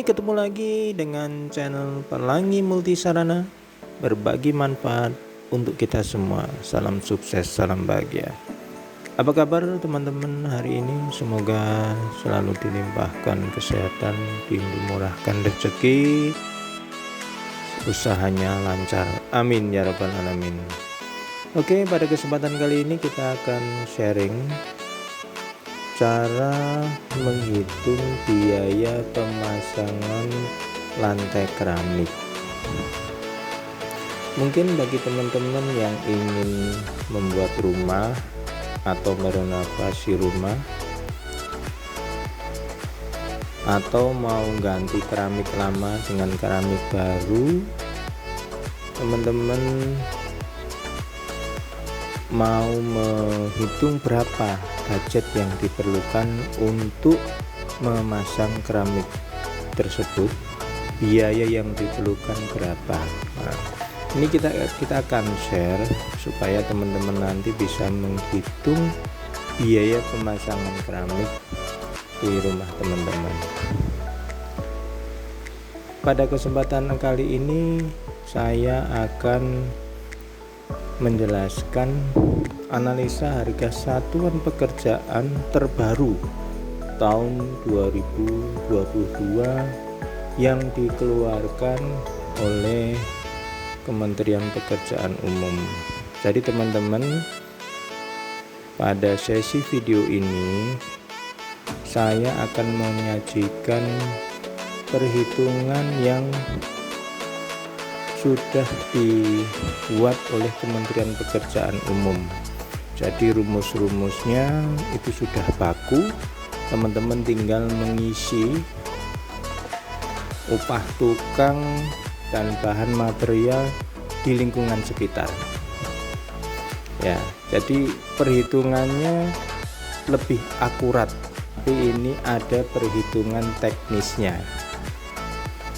Oke, ketemu lagi dengan channel Pelangi Multisarana, berbagi manfaat untuk kita semua. Salam sukses, salam bahagia. Apa kabar teman-teman hari ini? Semoga selalu dilimpahkan kesehatan, dimurahkan rezeki, usahanya lancar. Amin ya rabbal alamin. Oke, pada kesempatan kali ini kita akan sharing cara menghitung biaya pemasangan lantai keramik. Mungkin bagi teman-teman yang ingin membuat rumah atau merenovasi rumah, atau mau ganti keramik lama dengan keramik baru, teman-teman mau menghitung berapa budget yang diperlukan untuk memasang keramik tersebut, biaya yang diperlukan berapa. Nah, ini kita akan share supaya teman-teman nanti bisa menghitung biaya pemasangan keramik di rumah teman-teman. Pada kesempatan kali ini saya akan menjelaskan analisa harga satuan pekerjaan terbaru tahun 2022 yang dikeluarkan oleh Kementerian Pekerjaan Umum. Jadi teman-teman, pada sesi video ini saya akan menyajikan perhitungan yang sudah dibuat oleh Kementerian Pekerjaan Umum. Jadi rumus-rumusnya itu sudah baku, teman-teman tinggal mengisi upah tukang dan bahan material di lingkungan sekitar. Ya, jadi perhitungannya lebih akurat, tapi ini ada perhitungan teknisnya.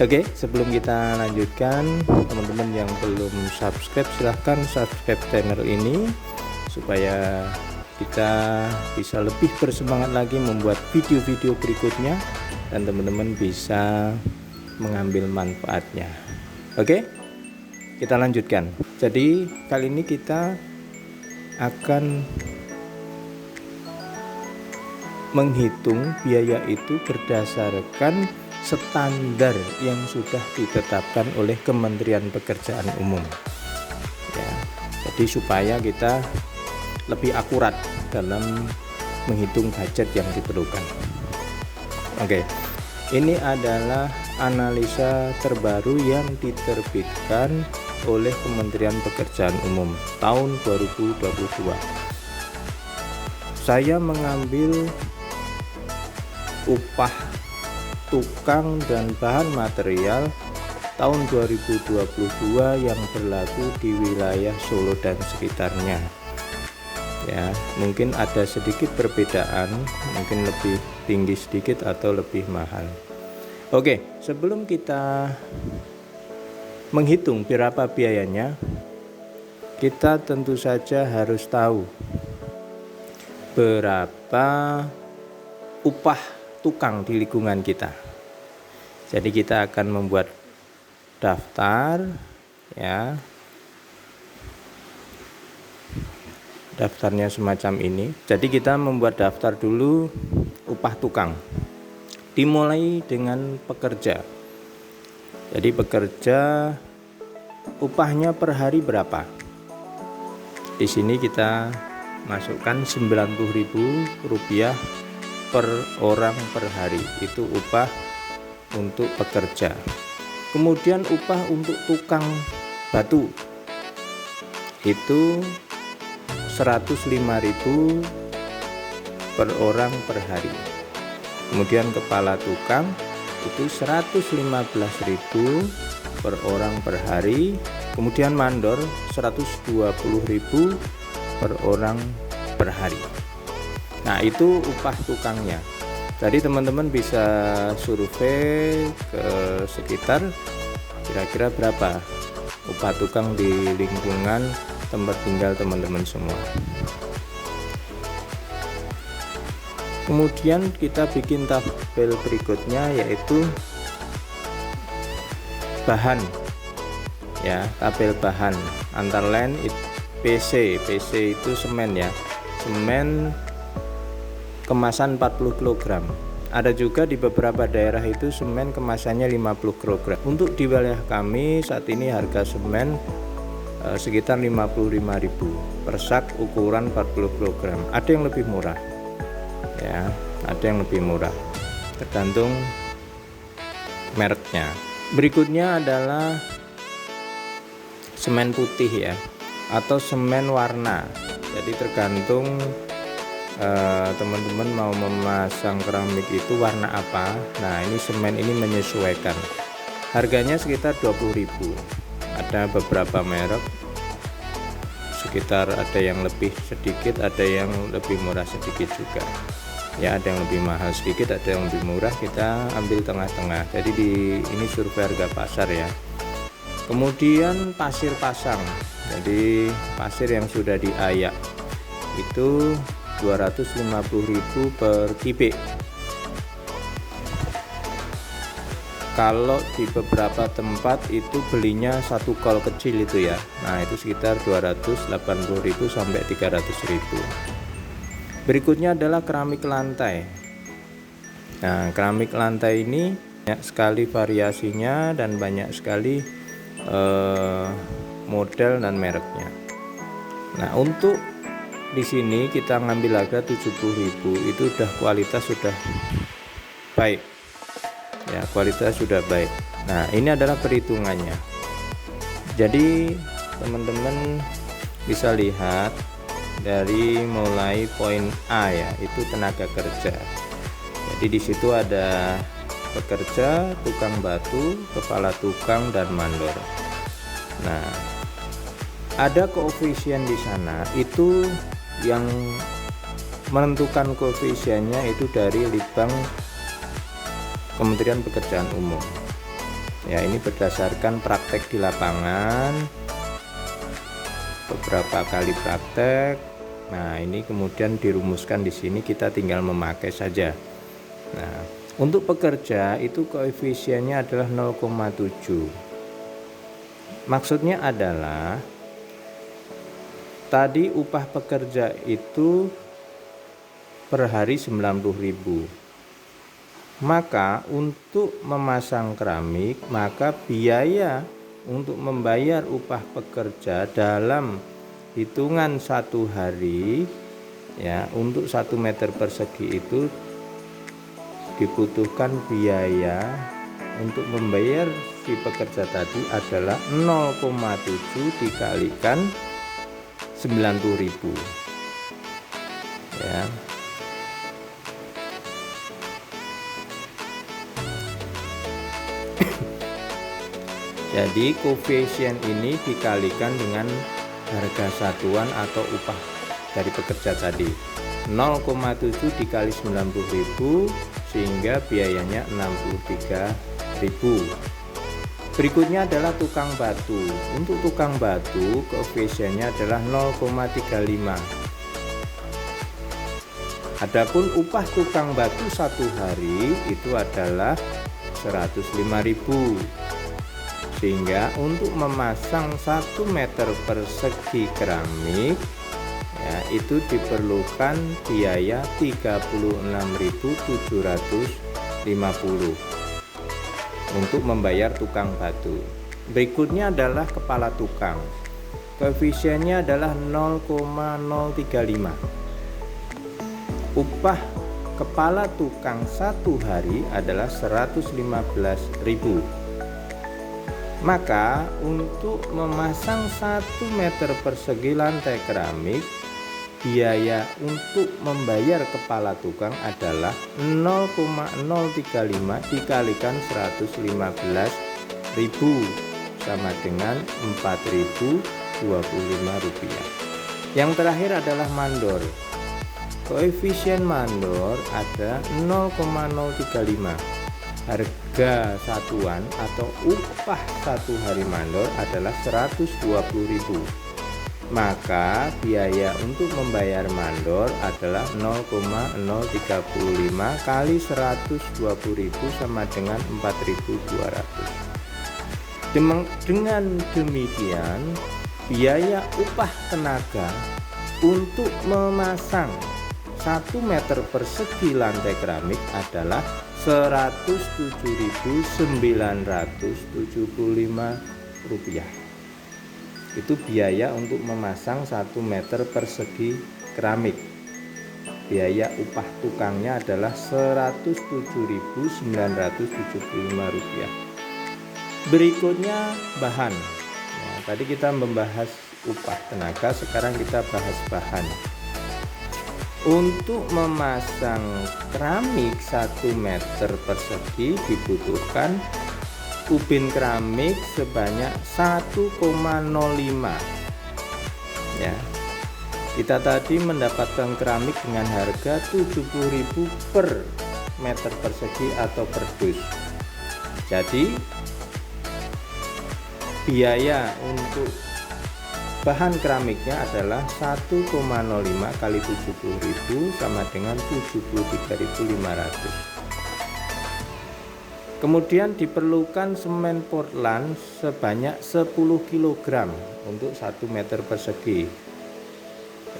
Oke, sebelum kita lanjutkan, teman-teman yang belum subscribe silahkan subscribe channel ini supaya kita bisa lebih bersemangat lagi membuat video-video berikutnya dan teman-teman bisa mengambil manfaatnya. Oke, kita lanjutkan. Jadi kali ini kita akan menghitung biaya itu berdasarkan standar yang sudah ditetapkan oleh Kementerian Pekerjaan Umum. Ya, jadi supaya kita lebih akurat dalam menghitung budget yang diperlukan. Oke, ini adalah analisa terbaru yang diterbitkan oleh Kementerian Pekerjaan Umum tahun 2022. Saya mengambil upah tukang dan bahan material tahun 2022 yang berlaku di wilayah Solo dan sekitarnya. Ya, mungkin ada sedikit perbedaan, mungkin lebih tinggi sedikit atau lebih mahal. Oke, sebelum kita menghitung berapa biayanya, kita tentu saja harus tahu berapa upah tukang di lingkungan kita. Jadi kita akan membuat daftar, ya. Daftarnya semacam ini. Jadi kita membuat daftar dulu upah tukang. Dimulai dengan pekerja. Jadi pekerja upahnya per hari berapa? Di sini kita masukkan Rp90.000 per orang per hari. Itu upah untuk pekerja. Kemudian upah untuk tukang batu itu Rp105.000 per orang per hari. Kemudian kepala tukang itu Rp115.000 per orang per hari. Kemudian mandor Rp120.000 per orang per hari. Nah, itu upah tukangnya. Jadi teman-teman bisa survei ke sekitar kira-kira berapa upah tukang di lingkungan tempat tinggal teman-teman semua. Kemudian kita bikin tabel berikutnya, yaitu bahan ya, tabel bahan antara lain PC itu semen ya, semen kemasan 40 kg. Ada juga di beberapa daerah itu semen kemasannya 50 kg. Untuk di wilayah kami saat ini harga semen sekitar 55.000 per sak ukuran 40 kg. Ada yang lebih murah ya, ada yang lebih murah tergantung mereknya. Berikutnya adalah semen putih ya, atau semen warna. Jadi tergantung teman-teman mau memasang keramik itu warna apa. Nah, ini semen ini menyesuaikan. Harganya sekitar 20.000. Ada beberapa merek sekitar, ada yang lebih sedikit, ada yang lebih murah sedikit juga. Ya, ada yang lebih mahal sedikit, ada yang lebih murah. Kita ambil tengah-tengah. Jadi ini survei harga pasar ya. Kemudian pasir pasang. Jadi pasir yang sudah diayak itu 250.000 per kubik. Kalau di beberapa tempat itu belinya satu kol kecil itu ya. Nah, itu sekitar 280.000 sampai 300.000. Berikutnya adalah keramik lantai. Nah, keramik lantai ini banyak sekali variasinya dan banyak sekali model dan mereknya. Nah, untuk di sini kita ngambil harga 70.000, itu udah kualitas sudah baik ya, kualitas sudah baik. Nah, ini adalah perhitungannya. Jadi teman-teman bisa lihat dari mulai poin A ya, itu tenaga kerja. Jadi di situ ada pekerja, tukang batu, kepala tukang, dan mandor. Nah, ada koefisien di sana, itu yang menentukan koefisiennya itu dari Litbang Kementerian Pekerjaan Umum. Ya, ini berdasarkan praktek di lapangan, beberapa kali praktek. Nah, ini kemudian dirumuskan di sini, kita tinggal memakai saja. Nah, untuk pekerja itu koefisiennya adalah 0,7. Maksudnya adalah tadi upah pekerja itu per hari 90.000. Maka untuk memasang keramik, maka biaya untuk membayar upah pekerja dalam hitungan satu hari ya, untuk 1 meter persegi itu dibutuhkan biaya untuk membayar si pekerja tadi adalah 0,7 dikalikan 90.000 ya. Jadi koefisien ini dikalikan dengan harga satuan atau upah dari pekerja tadi, 0,7 dikali 90.000 sehingga biayanya 63.000. Berikutnya adalah tukang batu. Untuk tukang batu koefisiennya adalah 0,35. Adapun upah tukang batu satu hari itu adalah 105.000. Sehingga untuk memasang 1 meter persegi keramik ya, itu diperlukan biaya 36.750 untuk membayar tukang batu. Berikutnya adalah kepala tukang. Koefisiennya adalah 0,035. Upah kepala tukang satu hari adalah 115.000. Maka untuk memasang 1 meter persegi lantai keramik, biaya untuk membayar kepala tukang adalah 0,035 dikalikan 115.000 sama dengan 4.025 rupiah. Yang terakhir adalah mandor. Koefisien mandor ada 0,035. Harga satuan atau upah satu hari mandor adalah 120.000. Maka biaya untuk membayar mandor adalah 0,035 kali 120.000 sama dengan 4.200. Dengan demikian, biaya upah tenaga untuk memasang 1 meter persegi lantai keramik adalah Rp107.975. Itu biaya untuk memasang 1 meter persegi keramik. Biaya upah tukangnya adalah Rp107.975. Berikutnya bahan. Nah, tadi kita membahas upah tenaga, sekarang kita bahas bahan. Untuk memasang keramik 1 meter persegi dibutuhkan ubin keramik sebanyak 1,05. Ya. Kita tadi mendapatkan keramik dengan harga 70.000 per meter persegi atau per dus. Jadi biaya untuk bahan keramiknya adalah 1,05 kali 70.000 sama dengan 73.500. Kemudian diperlukan semen Portland sebanyak 10 kg untuk 1 meter persegi.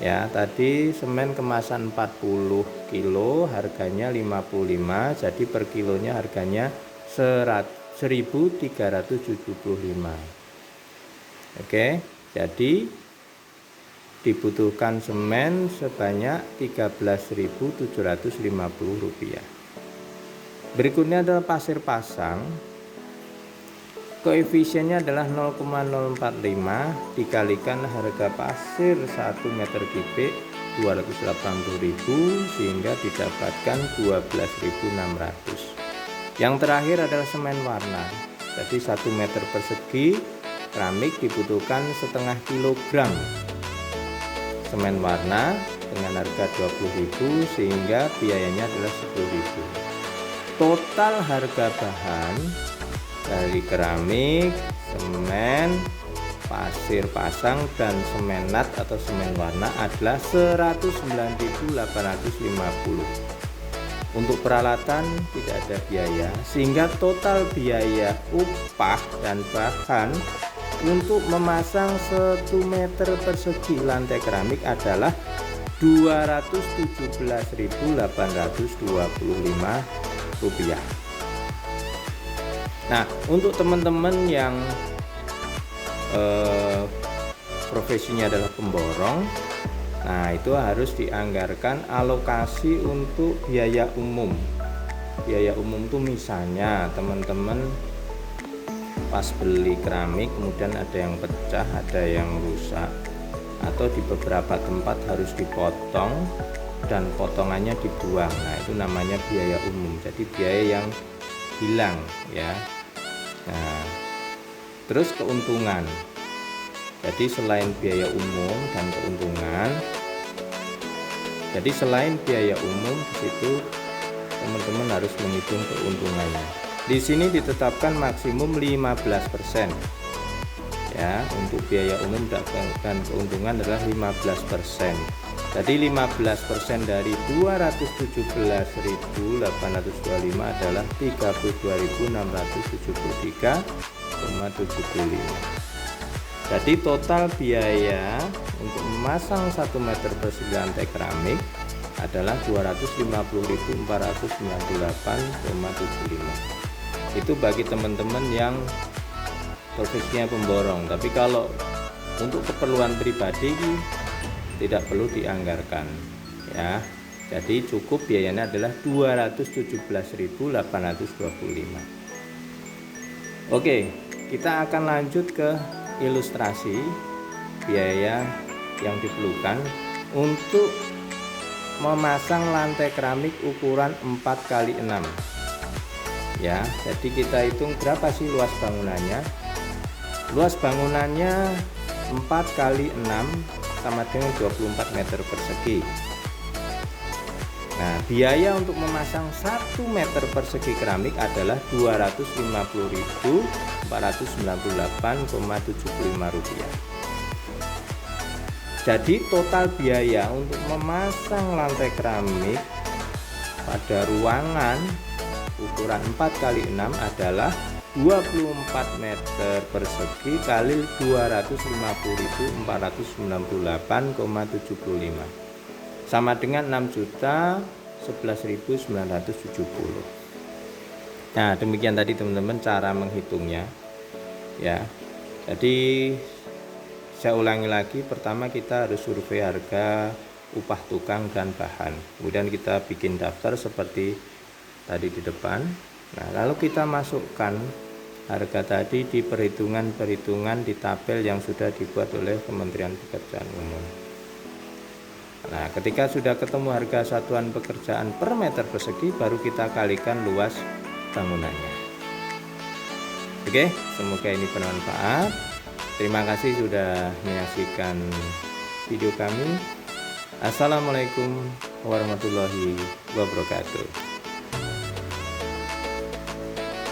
Ya, tadi semen kemasan 40 kilo harganya 55, jadi per kilonya harganya 1.375. Oke, jadi dibutuhkan semen sebanyak Rp13.750. Berikutnya adalah pasir pasang. Koefisiennya adalah 0,045 dikalikan harga pasir 1 meter kubik 280.000 sehingga didapatkan 12.600. Yang terakhir adalah semen warna. Jadi 1 meter persegi keramik dibutuhkan setengah kilogram semen warna dengan harga 20.000 sehingga biayanya adalah 10.000. Total harga bahan dari keramik, semen, pasir pasang dan semen nat atau semen warna adalah 109.850. Untuk peralatan tidak ada biaya, sehingga total biaya upah dan bahan untuk memasang 1 meter persegi lantai keramik adalah Rp217.825. Nah, untuk teman-teman yang profesinya adalah pemborong, nah itu harus dianggarkan alokasi untuk biaya umum. Biaya umum itu misalnya teman-teman pas beli keramik kemudian ada yang pecah, ada yang rusak, atau di beberapa tempat harus dipotong dan potongannya dibuang. Nah, itu namanya biaya umum. Jadi biaya yang hilang ya. Nah, terus keuntungan. Jadi selain biaya umum dan keuntungan, jadi selain biaya umum di situ teman-teman harus menghitung keuntungannya. Di sini ditetapkan maksimum 15%. Ya, untuk biaya umum dan keuntungan adalah 15%. Jadi 15% dari 217.825 adalah 32.673,75. Jadi total biaya untuk memasang 1 meter persegi lantai keramik adalah 250.498,75. Itu bagi teman-teman yang profesinya pemborong. Tapi kalau untuk keperluan pribadi tidak perlu dianggarkan ya. Jadi cukup biayanya adalah 217.825. Oke, kita akan lanjut ke ilustrasi biaya yang diperlukan untuk memasang lantai keramik ukuran 4x6 ya. Jadi kita hitung berapa sih luas bangunannya. Luas bangunannya 4x6 sama dengan 24 meter persegi. Nah, biaya untuk memasang 1 meter persegi keramik adalah Rp250.498,75. Jadi total biaya untuk memasang lantai keramik pada ruangan ukuran 4x6 adalah 24 meter persegi kali 250.498,75 sama dengan 6.011.970. Nah, demikian tadi teman-teman cara menghitungnya ya. Jadi saya ulangi lagi, pertama kita harus survei harga upah tukang dan bahan, kemudian kita bikin daftar seperti tadi di depan. Nah, lalu kita masukkan harga tadi di perhitungan di tabel yang sudah dibuat oleh Kementerian Pekerjaan Umum. Nah, ketika sudah ketemu harga satuan pekerjaan per meter persegi, baru kita kalikan luas bangunannya. Oke, semoga ini bermanfaat. Terima kasih sudah menyaksikan video kami. Assalamualaikum warahmatullahi wabarakatuh.